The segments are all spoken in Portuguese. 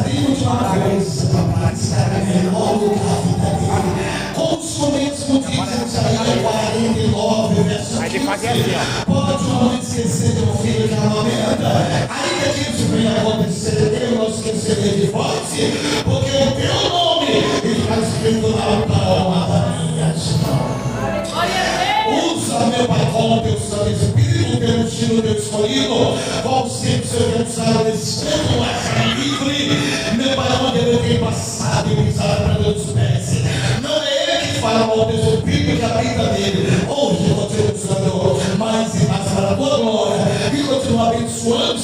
passarinho de uma vez para estar menor do que a vida dele. Com isso mesmo diz Isaías 49, verso 15. Pode o homem esquecer de um filho que amamenta, ainda que isso venha acontecer, eu não esquecerei de vós, porque o teu nome está escrito na palma das minhas mãos. Usa, meu Pai, com o teu Santo Espírito, pelo tiro teu escolhido, como sempre, Senhor, que usar desse tempo, mas livre, meu Pai, onde ele tem passado e pisado para Deus pés. Não é ele que fala mal do Espírito que habita nele. Hoje eu continua usando mais e mais para a tua glória e continua abençoando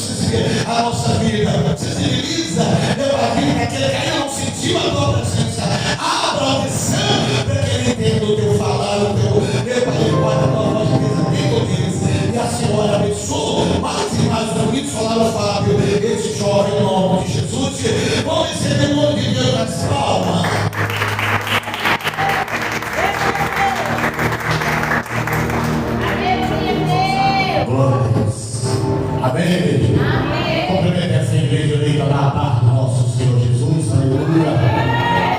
a nossa vida. Sensibiliza, meu Pai, para que ele ainda não sentiu a tua presença. Abra a audição para que ele entenda o teu falar, o teu, meu Pai, guarda a tua voz dentro deles. E a Senhora abençoa mais e mais bonitos falaram, Fábio, esse jovem em nome de Jesus. Vamos receber o nome de Deus nas palmas. Amém. Cumprimente essa igreja unida na paz do nosso Senhor Jesus. Aleluia.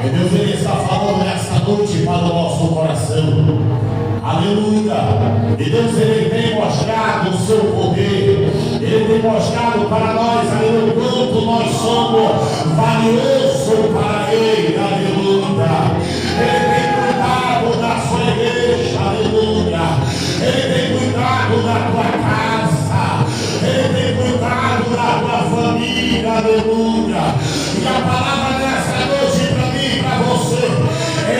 E Deus, Ele está falando nesta noite para o nosso coração. Aleluia. E Deus, Ele tem mostrado o seu poder. Ele tem mostrado para nós, aleluia, quanto nós somos valiosos para Ele. Aleluia. Ele tem cuidado da sua igreja. Aleluia. Ele tem cuidado da tua casa. Ele tem cuidado da tua família, aleluia. E a palavra dessa noite para mim e para você é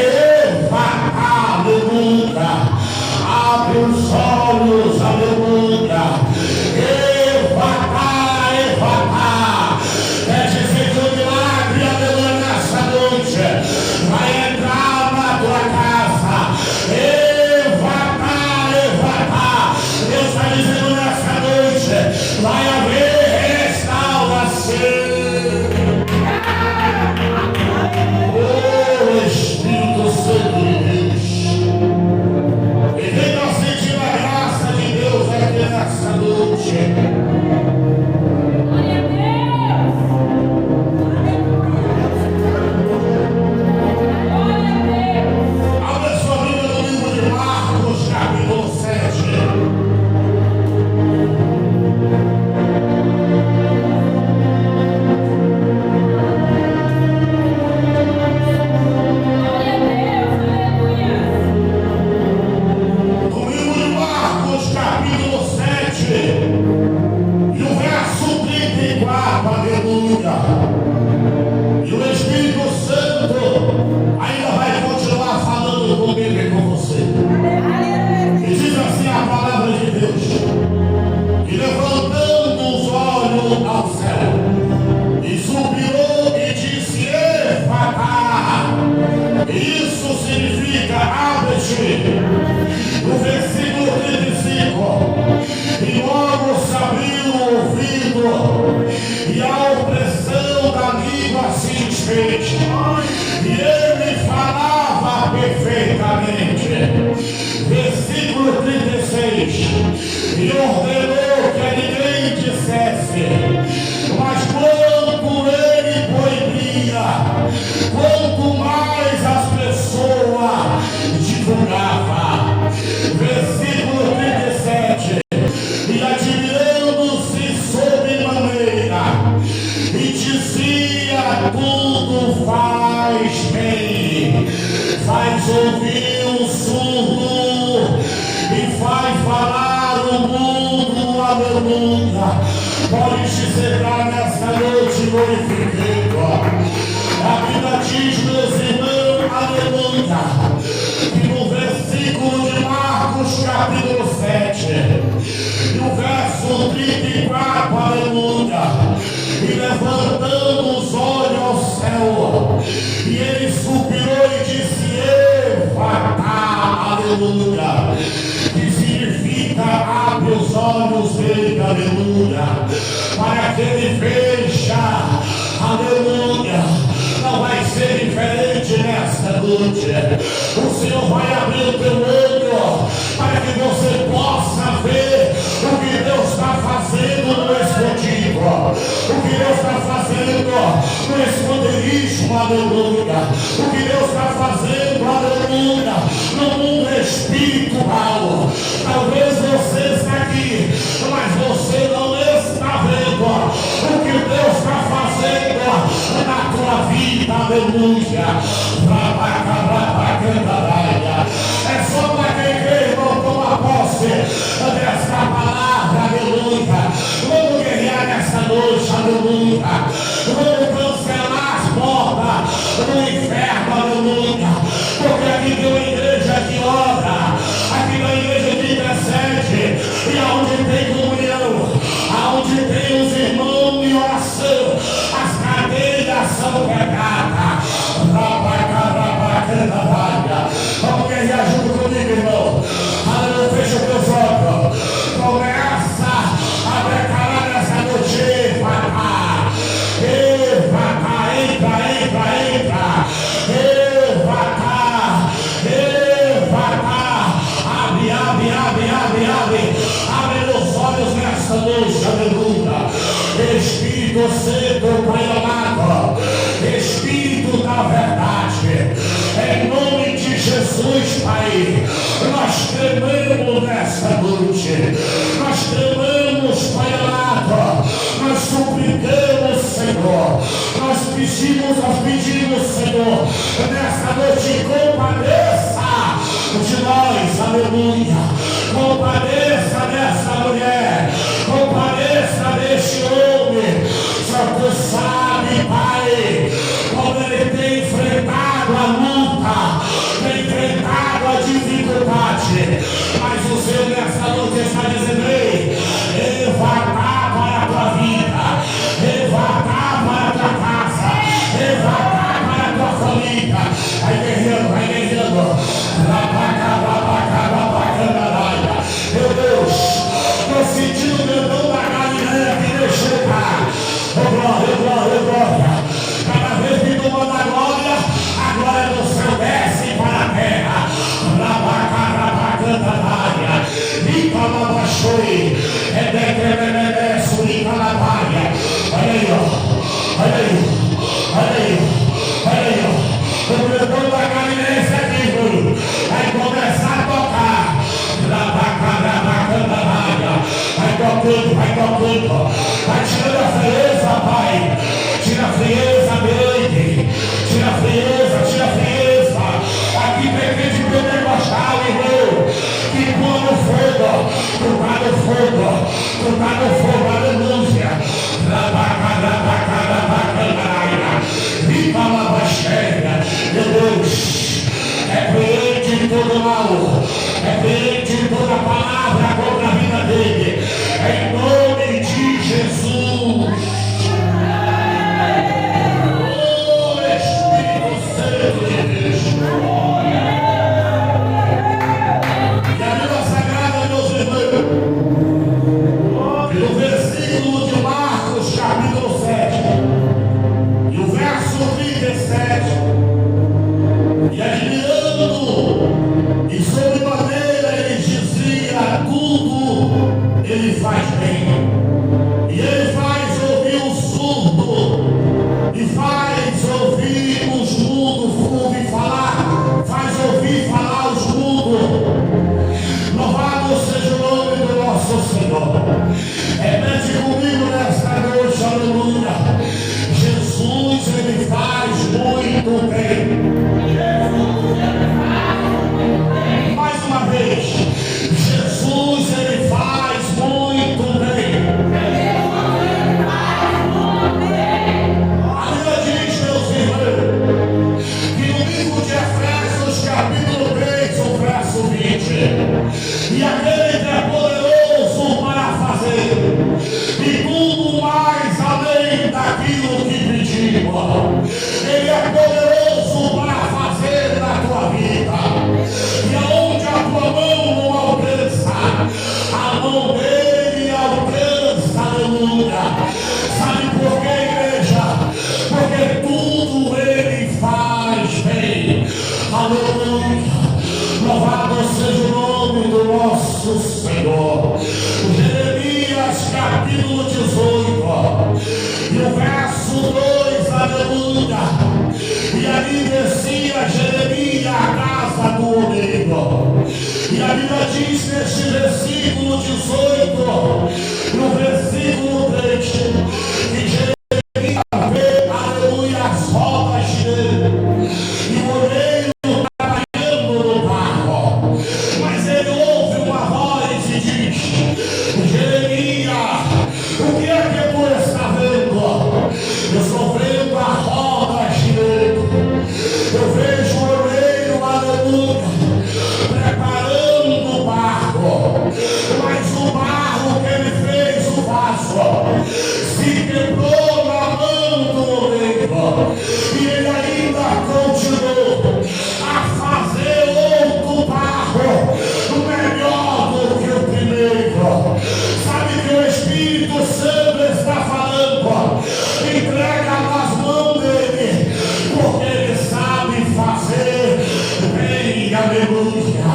Eva, aleluia. Abre os olhos, aleluia. Eva, deixa esse teu milagre, aleluia, nessa noite. Vai entrar na tua casa. Deus está dizendo nessa noite, vai haver restauração. Oh, Espírito Santo de Deus, e venha sentir a graça de Deus aqui nessa noite. Glória a Deus. Abra sua Bíblia no livro de Marcos, capítulo 7. E o Espírito Santo ainda vai continuar falando comigo e com você. E diz assim a palavra de Deus: e levantando os olhos ao céu, e suspirou e disse: Efatá. Isso significa abre-te. No versículo 35, e logo se abriu o ouvido, e a opressão da língua se desfez, e ele falava perfeitamente. Versículo 36, e ordenou que ninguém dissesse, mas quanto ele proibia, quanto mais as pessoas divulgavam. Versículo 37, e admirando-se sobremaneira, e dizia: tudo faz bem, faz ouvir o surdo e faz falar o mundo, aleluia. Pode dizer nessa noite glorificando. A Bíblia diz, meus irmãos, aleluia, que no versículo de Marcos, capítulo 7, e o verso 34, aleluia, e levantando os olhos ao céu, e ele suspirou e disse: Efatá, aleluia, que significa abre os olhos dele, aleluia, para que ele veja, aleluia. Não vai ser diferente nesta noite. O Senhor vai abrir o teu olho para que você possa ver o que Deus está fazendo no escondido. no esconderijo, aleluia. O que Deus está fazendo, aleluia, no mundo espiritual. Talvez você está aqui, mas você não está vendo o que Deus está fazendo na tua vida, aleluia. É só para quem crê, irmão, toma posse dessa palavra, aleluia. Vamos guerrear nessa noite, aleluia. Vamos cancelar as portas do inferno, aleluia. Porque aqui tem uma igreja que ora, aqui tem uma igreja que intercede, e aonde tem comunhão, aonde tem os irmãos em oração, as cadeias são quebradas. Vamos guerrear junto comigo, irmão. Aleluia, fecha os teus olhos. Começa a declarar nessa noite. Entra. Abre meus olhos nessa noite, aleluia. Espírito Santo, Pai amado, Espírito da verdade, em nome de Jesus, Pai, nós clamamos nessa noite, nós clamamos, Pai amado, nós suplicamos, Senhor, nós pedimos, Senhor, nessa noite, compadeça de nós, aleluia. Compadeça dessa mulher, compadeça deste homem. Só tu sabe, Pai, como ele tem enfrentado a luta, tem enfrentado a dificuldade. Mas o Senhor nessa noite está dizendo: ei, levantar para a tua vida, levantar para a tua casa, levantar para a tua família. Vai guerreando. Meu Deus, estou sentindo o meu dom da Galileia que deixa chegar. Glória. Cada vez que tu manda a glória do céu desce para a terra. Olha aí, o meu dom da Galileia aqui, vai começar a tocar. Vai tocando, vai tirando a frieza, Pai, tira a frieza, mente, tira a frieza, aqui tem pentecostal, irmão, que põe no fogo, aleluia, viva a baixeira, meu Deus, repreende de todo mal, repreende de toda palavra contra a vida dele, em nome de Jesus. Oh, Espírito Santo de Deus. E a Bíblia Sagrada, meus irmãos, no versículo de Marcos, capítulo 7, e o verso 37, e admirando, e sobremaneira ele dizia: tudo ele faz bem, e ele faz ouvir o surdo, e faz ouvir os mudos falar, faz ouvir falar os mudos. Louvado seja o nome do nosso Senhor. Repete comigo nesta noite, aleluia. Jesus, ele faz muito bem. Mais uma vez, Jesus, ele faz muito bem. A Bíblia diz, meus irmãos, que no livro de Efésios, capítulo 3, o verso 20, e aquele que é poderoso para fazer, e tudo mais além daquilo que pedimos, ele é poderoso para fazer na tua vida. E aonde a tua mão não alcança, a mão dele alcança, aleluia. Sabe por quê, igreja? Porque tudo ele faz bem, aleluia. Louvado seja o nome do nosso Senhor. Jeremias capítulo 18, e o verso 2, aleluia. aleluia. E ali descia Jeremias à casa do oleiro. E a Bíblia diz neste versículo 18, no versículo 3, que Jeremias vê, aleluia, as rodas dele, e o oleiro trabalhando no barro. Mas ele ouve uma voz e diz: Jeremias, o que é que tu está vendo? Eu estou vendo a roda dele. Eu vejo o oleiro, aleluia, preparando o barro, mas o barro que ele fez, o vaso, se quebrou na mão do oleiro, e ele ainda continuou a fazer outro barro melhor do que o primeiro. Sabe que o Espírito Santo está falando? Entrega nas mãos dele, porque ele sabe fazer bem, aleluia.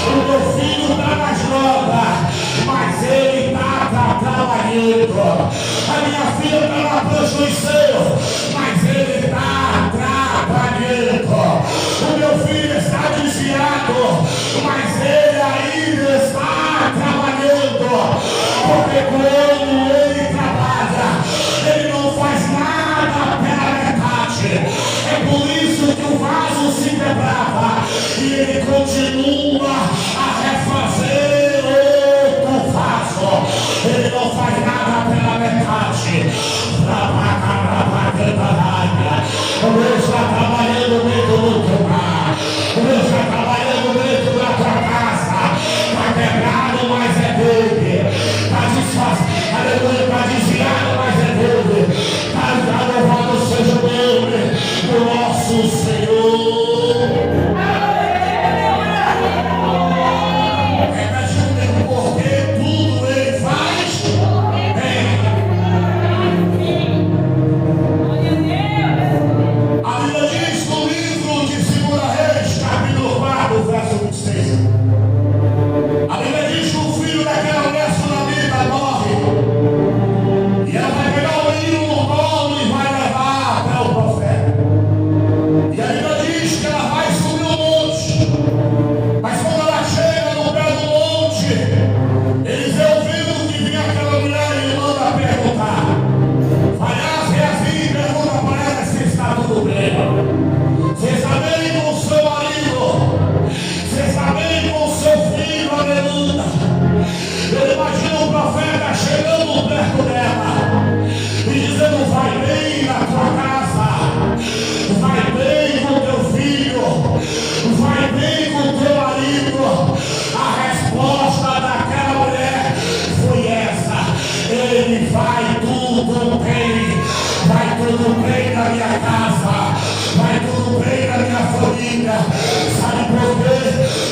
O meu filho está nas drogas, mas ele está trabalhando. A minha filha está na prostituição, mas ele está trabalhando. O meu filho está desviado, mas ele ainda está trabalhando. Porque quando ele trabalha, ele não faz nada pela metade. É por isso que o vaso se quebrava e ele continua a refazer outro vaso. Ele não faz nada pela metade. O Deus está trabalhando dentro do teu lar. O Deus está trabalhando dentro da tua casa. Está quebrado, mas é dele. Está desfazendo, aleluia, está desviado, mas é dele. Está louvado seja o nome do nosso Senhor. Repete comigo, porque tudo ele faz bem. A Bíblia diz no livro de 2 Reis, capítulo 4, verso 26. A Bíblia diz que o filho daquela mulher sunamita morre. E ela vai pegar o menino no colo e vai levar até o profeta. E a Bíblia diz que ela vai subir o monte. Mas quando ela chega no pé do monte, Eliseu viu que vinha aquela mulher e ele manda perguntar. Vai lá, Geazi, e pergunta para ela se está tudo bem. Você está bem com o seu marido? Você está bem com o seu filho? Aleluia. Eu imagino o profeta chegando perto dela e dizendo: vai bem na tua casa, vai bem com teu filho, vai bem com teu marido. A resposta daquela mulher foi essa: ele vai tudo bem, vai tudo bem na minha casa, vai tudo bem na minha família. Sabe por quê?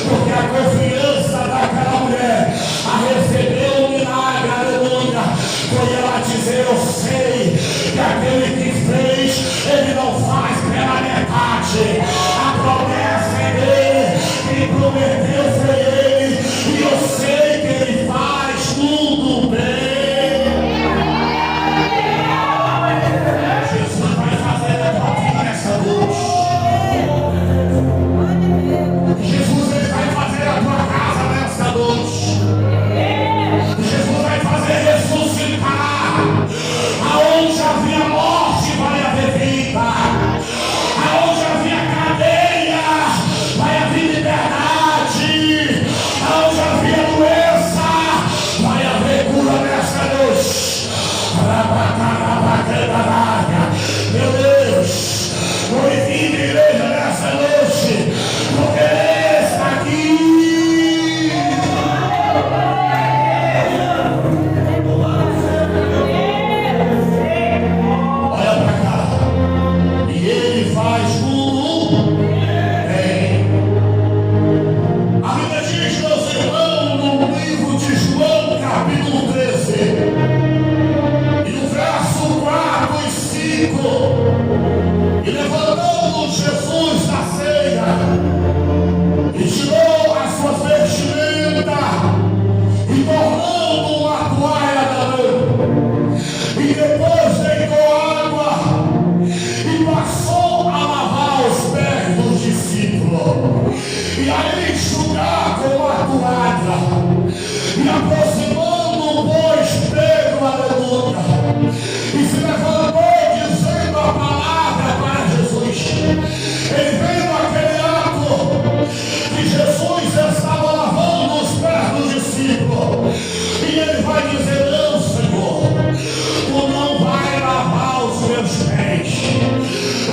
Porque a confiança daquela mulher a receber o milagre, aleluia, foi ela dizer: eu sei que aquele que fez, ele não faz pela metade. A promessa é dele, quem prometeu foi ele, e eu sei que ele faz tudo bem. Jesus vai fazer a tua vida nessa noite. Jesus, ele vai fazer a tua casa.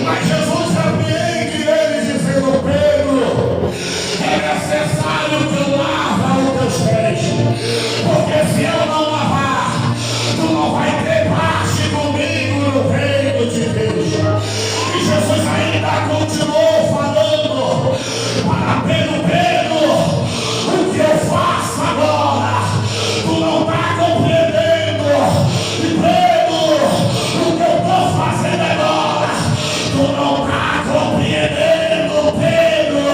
Mas Jesus repreende ele, dizendo: Pedro, é necessário que eu lave os teus pés, porque se eu não lavar, tu não vai ter parte comigo no reino de Deus. E Jesus ainda continuou falando para Pedro: Pedro, o que eu faço agora, tu não está compreendendo. E Pedro, o que eu estou fazendo agora, tu não está compreendendo, Pedro.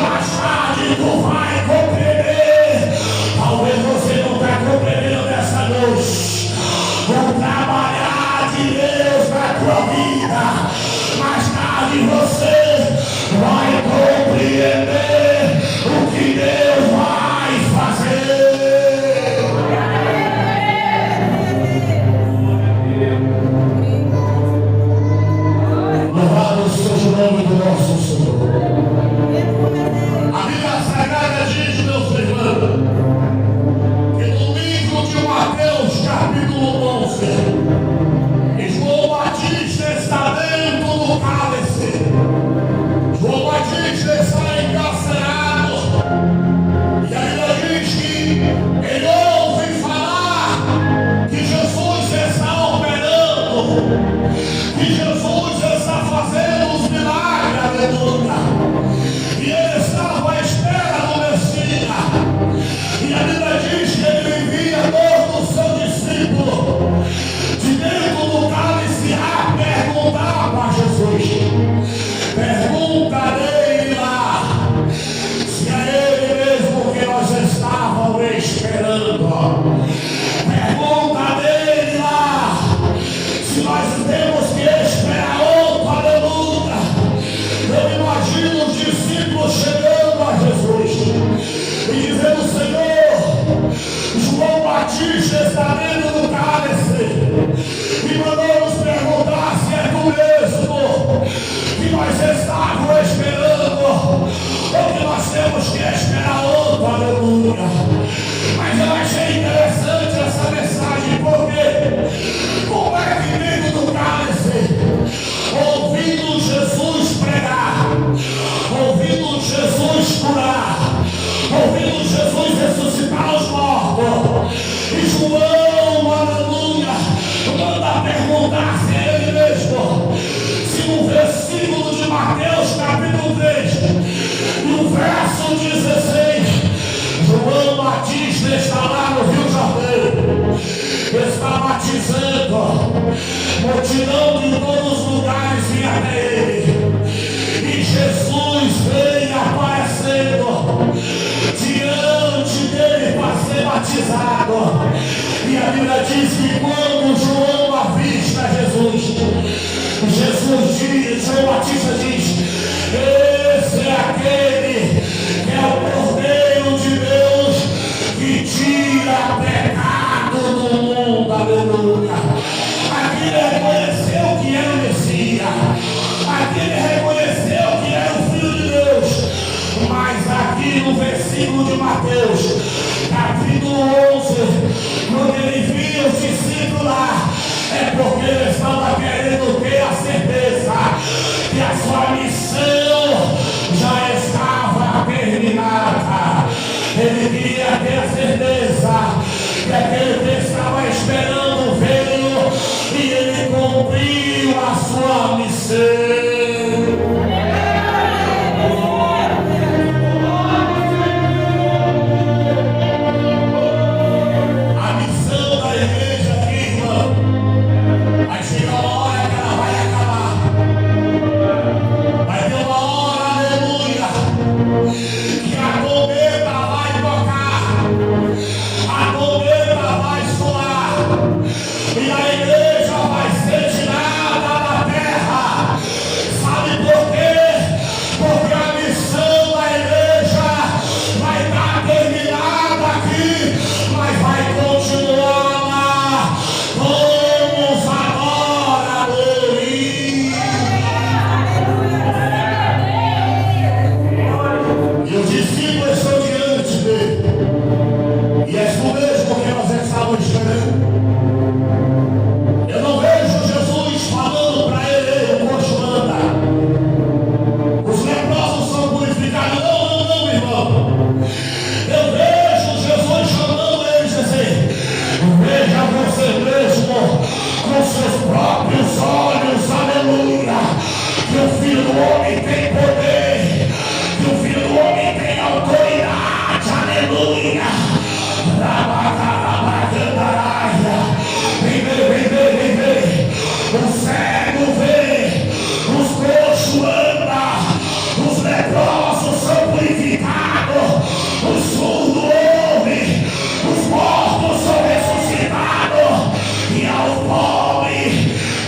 Mais tarde tu vai compreender. Talvez você não está compreendendo nessa noite o trabalhar de Deus na tua vida. Mais tarde você vai compreender o que Deus vai fazer. Louvado seja o nome do nosso Senhor. A Bíblia Sagrada diz, meus irmãos, que no livro de Mateus, capítulo 11, João Batista está dentro do cálice. João Batista está encarcerado. E a Bíblia diz que ele ouve falar que Jesus está operando, que Jesus está fazendo os milagres, aleluia. E ele estava à espera do Messias. E a Bíblia diz que ele envia todos os seus discípulos de dentro do cálice a perguntar para Jesus. Pergunta dele lá se é ele mesmo que nós estávamos esperando. Pergunta dele lá se nós temos que esperar outro, aleluia. Eu imagino os discípulos chegando a Jesus e dizendo: Senhor, João Batista está dentro do cálice e mandou nos perguntar se é tu mesmo que nós estávamos esperando ou que nós temos que esperar outro, aleluia. Mas eu achei interessante essa mensagem, porque como é que dentro do cálice, ouvindo Jesus pregar, ouvindo Jesus curar, ouvindo Jesus ressuscitar os mortos, e João, aleluia, manda perguntar se é ele mesmo. Se no versículo de Mateus capítulo 3 no verso 16, João Batista está lá no Rio Jordão, está batizando, multidão de todos os lugares vinha até ele, e Jesus veio aparecendo diante dele para ser batizado. E a Bíblia diz que quando João avista Jesus, João Batista diz: esse é aquele que é o Cordeiro de Deus que tira pecado do mundo, aleluia. Aqui ele reconheceu que era o Messias, aqui ele reconheceu que era o Filho de Deus. Mas aqui no versículo de Mateus, capítulo 11, quando ele via os discípulos lá, é porque ele estava querendo ter a certeza que a sua missão já estava terminada. Ele queria ter a certeza que aquele que estava esperando veio e ele cumpriu a sua missão. E a igreja vai ser tirada da terra cegos veem, os coxos andam, os leprosos são purificados, os surdos ouvem, os mortos são ressuscitados, e aos pobres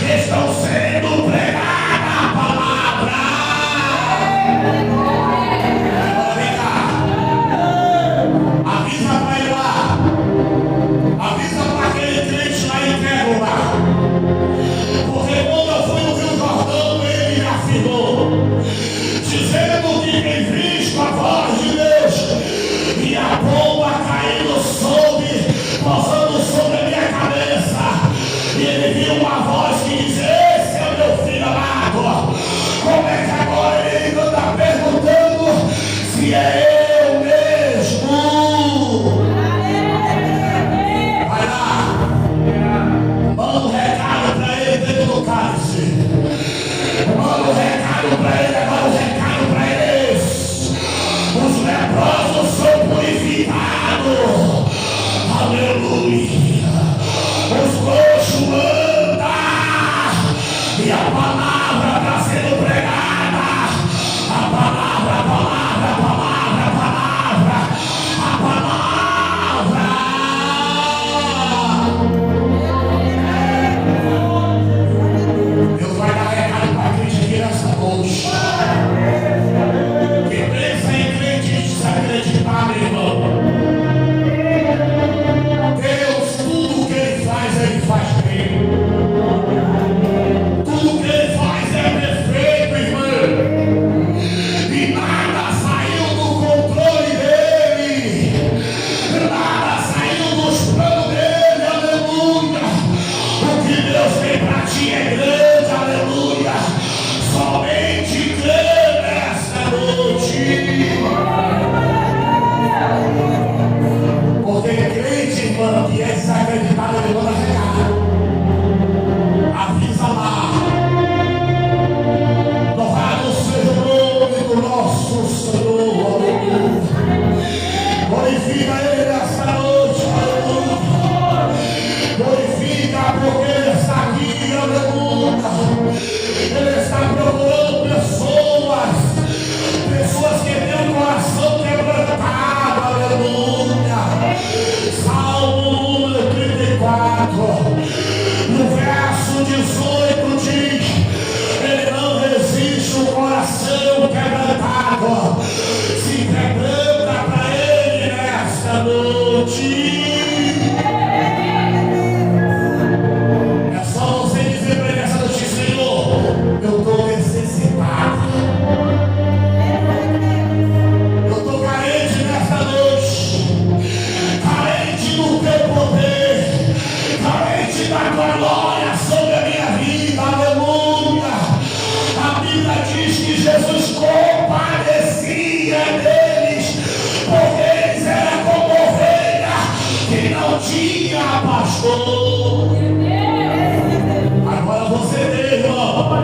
estão sendo pregada a palavra. Vem cá, avisa para ele lá, avisa para aquele crente lá em Quero lá, porque quando eu fui no Rio Jordão ele me afirmou, dizendo que tem visto a voz de Deus e a bomba caindo pousando sobre a minha cabeça, e ele viu uma voz que diz: esse é o meu filho amado. Como é que agora ele está perguntando se é eu mesmo? Vai lá, manda um recado para ele dentro do cálice, manda um recado para ele agora, um recado para eles: os leprosos são purificados. Aleluia. Os coxos andam e a palavra está sendo pregada. A palavra, a palavra, a palavra, a palavra, a palavra. Deus vai dar recado para a crente aqui nessa noite. Que pensa em crente desacreditado, irmão. Ele faz bem. Tudo que ele faz é perfeito, irmão. E nada saiu do controle dele. Nada saiu dos planos dele, aleluia. O que Deus tem para ti é grande, aleluia. Somente crê nessa noite. Porque crente, irmão, que é desacreditado, ele manda recado. Avisa lá. Louvado seja o nome do nosso Senhor, aleluia. Glorifica ele nessa noite, aleluia. Glorifica porque ele está aqui, aleluia. Ele está procurando pessoas que têm um coração quebrantado, aleluia. Salmo número 34, no verso 18 diz: ele não resiste o coração quebrantado, se quebranta para ele nesta noite. É só você dizer para ele nessa noite: Senhor, eu estou necessitado, eu estou carente nesta noite, carente do teu poder, carente da tua glória sobre a minha vida, aleluia. A Bíblia diz que Jesus compadecia deles, porque eles eram como ovelha que não tinha pastor. Agora você vê, irmão,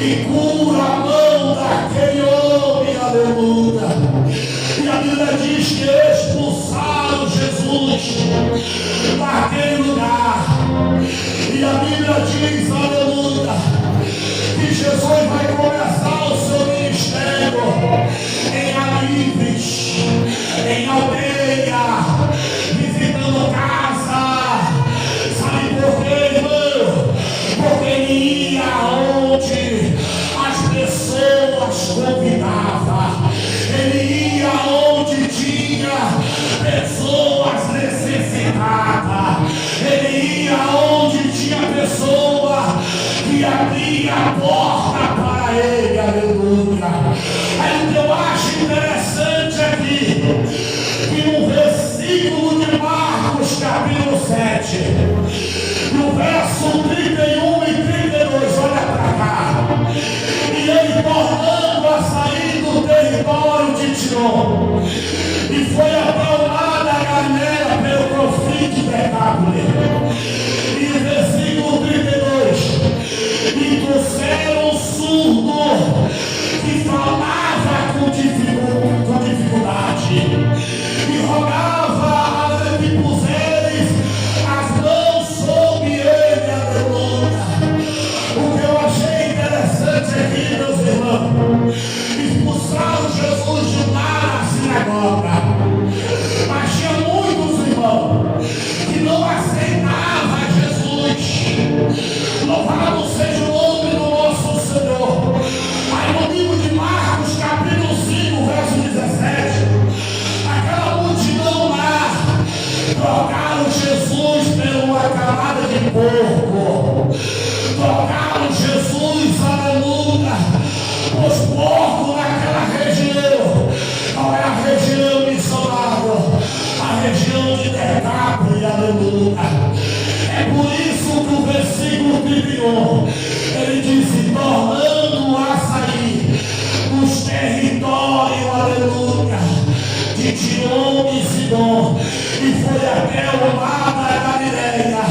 e cura a mão daquele homem, aleluia. E a Bíblia diz que expulsaram Jesus daquele lugar. E a Bíblia diz, aleluia, que Jesus vai começar o seu ministério em Alívios, em aldeia, visitando casa. Sabe por quê, irmão? Porque ele ia onde as pessoas convidavam. Ele ia onde tinha pessoas necessitadas. Ele ia onde tinha pessoa que abria a porta para ele, aleluia. Aí o que eu acho interessante aqui, que no versículo de Marcos, capítulo 7, no verso 31 e 32, olha para cá, e ele tornando a sair do território de Tirão, e foi até o mar da Galileia pelo profeta Decápolis. E o versículo 32, e trouxeram um surdo que falava com dificuldade, e rogava que puseres as mãos sobre ele, aleluia. O que eu achei interessante aqui, meus irmãos, expulsaram Jesus de lá na sinagoga, mas tinha muitos irmãos que não aceitavam Jesus. Louvado seja o nome do nosso Senhor. Aí no livro de Marcos, capítulo 5, verso 17, aquela multidão lá trocaram Jesus por uma camada de porco. Trocaram Jesus, aleluia, os porcos naquela região. Qual é a região missionária? A região de Decápolis, aleluia. É por isso que o versículo 31, ele diz, tornando a sair dos territórios, aleluia, de Tirão e Sidom, e foi até o mar da Galileia,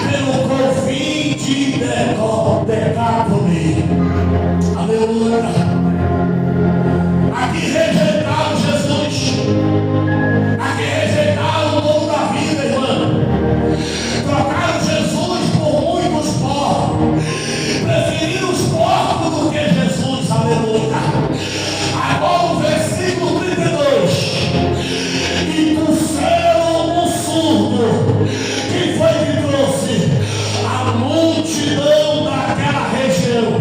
pelo confim de Decápolis, aleluia. Aqui rejeitaram Jesus, aqui rejeitaram o dom da vida, irmão. Trocaram Jesus por muitos porcos, preferiram os porcos do que Jesus, aleluia. Agora o versículo 32, e trouxeram um surdo. Quem foi que trouxe? A multidão daquela região,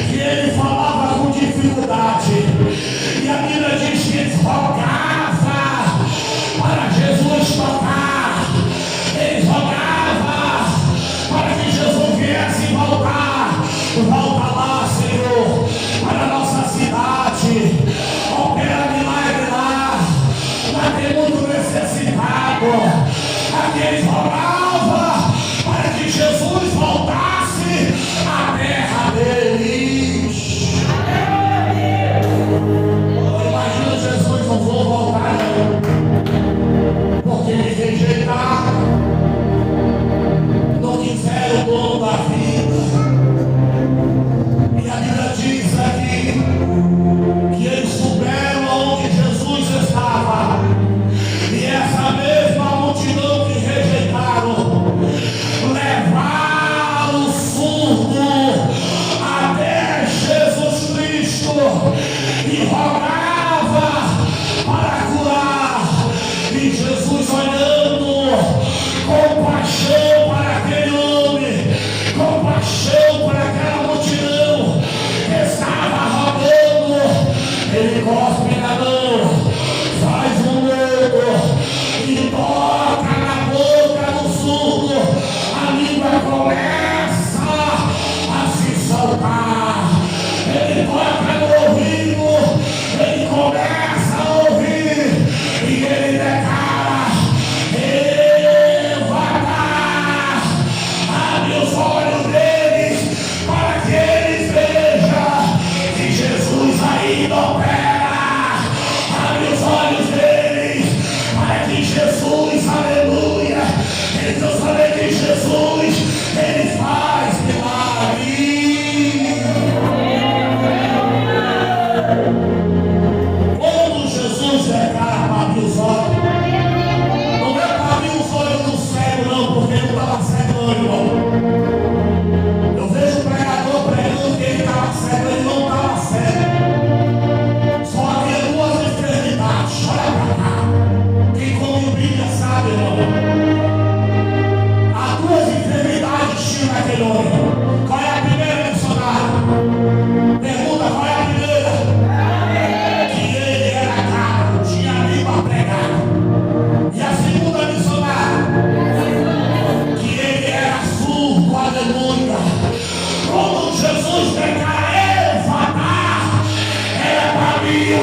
que ele falava com dificuldade, e a Bíblia diz que eles rogavam para Jesus tocar. Eles rogavam para que Jesus viesse voltar. Volta lá, Senhor, para a nossa cidade. Opera milagre lá. Lá tem muito necessitado. Aqui eles rogavam para que Jesus voltasse à terra deles. Imagina Jesus, não vou voltar não, porque me rejeitaram, não quiseram o dono da vida. E a Bíblia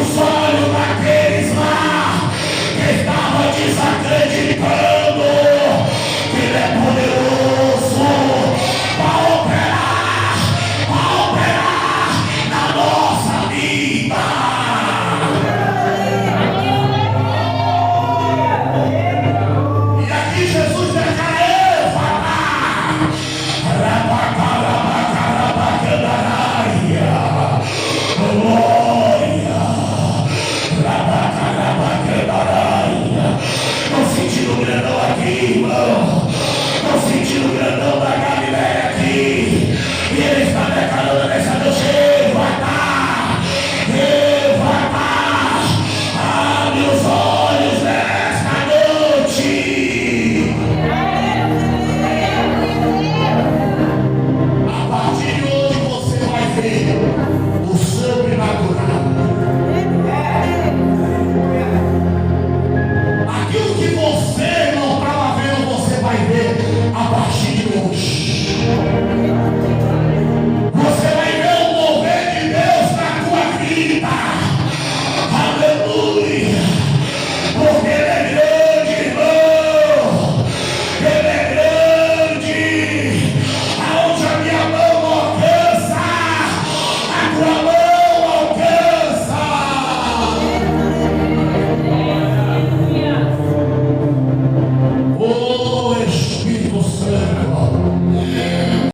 os olhos daqueles lá que estavam desacreditando que Ele é poderoso para operar na nossa vida. E aqui Jesus declara: estou sentindo o grandão aqui, irmão. Estou sentindo o grandão da Galileia aqui. E ele está declarando nessa noite: Evatá, abre os olhos nesta noite. A partir de hoje você vai ver o sobrenatural. Aquilo que você não estava vendo, você vai ver a partir